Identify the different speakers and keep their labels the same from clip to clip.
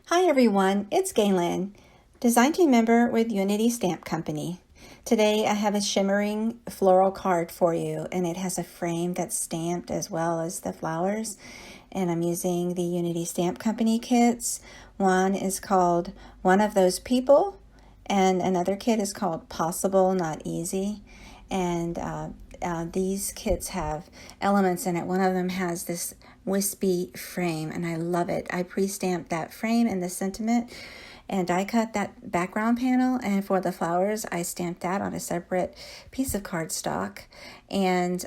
Speaker 1: Hi everyone, it's Galen, design team member with Unity Stamp Company. Today I have a shimmering floral card for you, and it has a frame that's stamped as well as the flowers. And I'm using the Unity Stamp Company kits. One is called One of Those People, and another kit is called Possible, Not Easy. And these kits have elements in it. One of them has this wispy frame, and I love it. I pre-stamped that frame and the sentiment and die cut that background panel, and for the flowers I stamped that on a separate piece of cardstock, and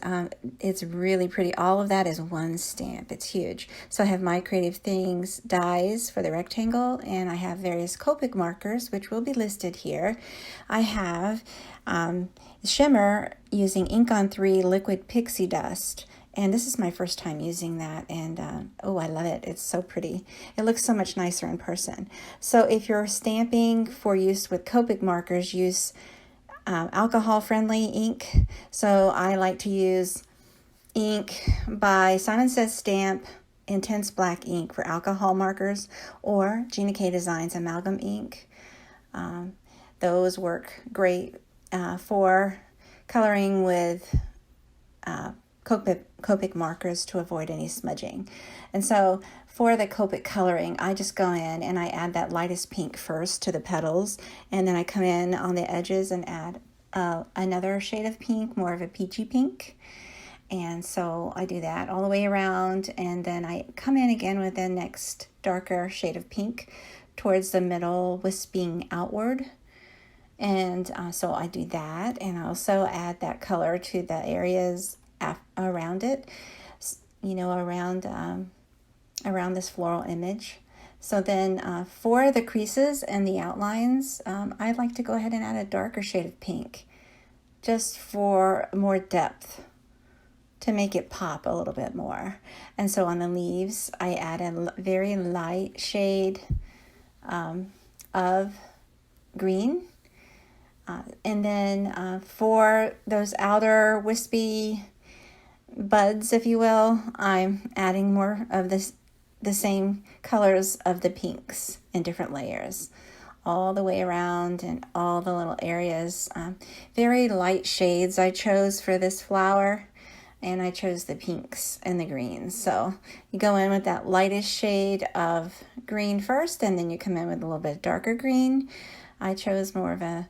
Speaker 1: it's really pretty. All of that is one stamp. It's huge. So I have My Creative Things dies for the rectangle, and I have various Copic markers which will be listed here. I have shimmer using Ink on 3 liquid pixie dust. And this is my first time using that, and oh, I love it. It's so pretty. It looks so much nicer in person. So if you're stamping for use with Copic markers, use alcohol-friendly ink. So I like to use ink by Simon Says Stamp Intense Black ink for alcohol markers, or Gina K Designs amalgam ink. Those work great for coloring with Copic markers to avoid any smudging. And so for the Copic coloring, I just go in and I add that lightest pink first to the petals, and then I come in on the edges and add another shade of pink, more of a peachy pink. And so I do that all the way around, and then I come in again with the next darker shade of pink towards the middle, wisping outward. And so I do that, and I also add that color to the areas around it, around this floral image. So then for the creases and the outlines, I'd like to go ahead and add a darker shade of pink, just for more depth, to make it pop a little bit more. And so on the leaves, I add a very light shade of green. And then for those outer wispy buds, if you will, I'm adding more of the same colors of the pinks in different layers all the way around, and all the little areas. Very light shades I chose for this flower, and I chose the pinks and the greens. So you go in with that lightest shade of green first, and then you come in with a little bit darker green. I chose more of a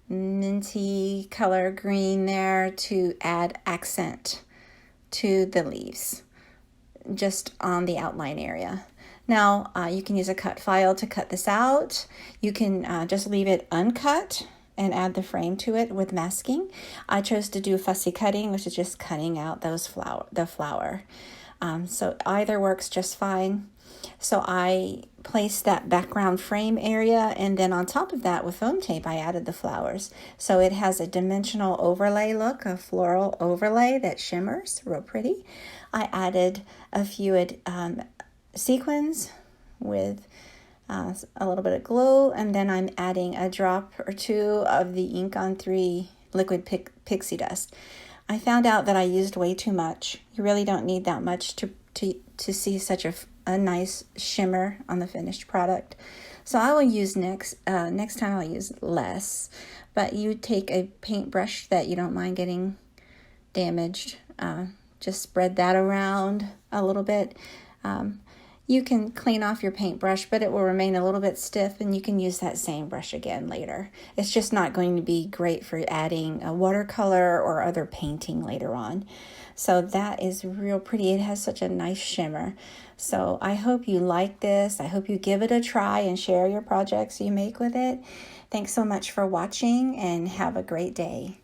Speaker 1: minty color green there to add accent to the leaves, just on the outline area. Now you can use a cut file to cut this out. You can just leave it uncut and add the frame to it with masking. I chose to do fussy cutting, which is just cutting out the flower. So either works just fine. So I placed that background frame area, and then on top of that with foam tape I added the flowers. So it has a dimensional overlay look, a floral overlay that shimmers real pretty. I added a few sequins with a little bit of glue, and then I'm adding a drop or two of the Ink on 3 liquid pixie dust. I found out that I used way too much. You really don't need that much to see such a nice shimmer on the finished product. So I will use next time I'll use less. But you take a paintbrush that you don't mind getting damaged, just spread that around a little bit. You can clean off your paintbrush, but it will remain a little bit stiff, and you can use that same brush again later. It's just not going to be great for adding a watercolor or other painting later on. So that is real pretty. It has such a nice shimmer. So I hope you like this. I hope you give it a try and share your projects you make with it. Thanks so much for watching, and have a great day.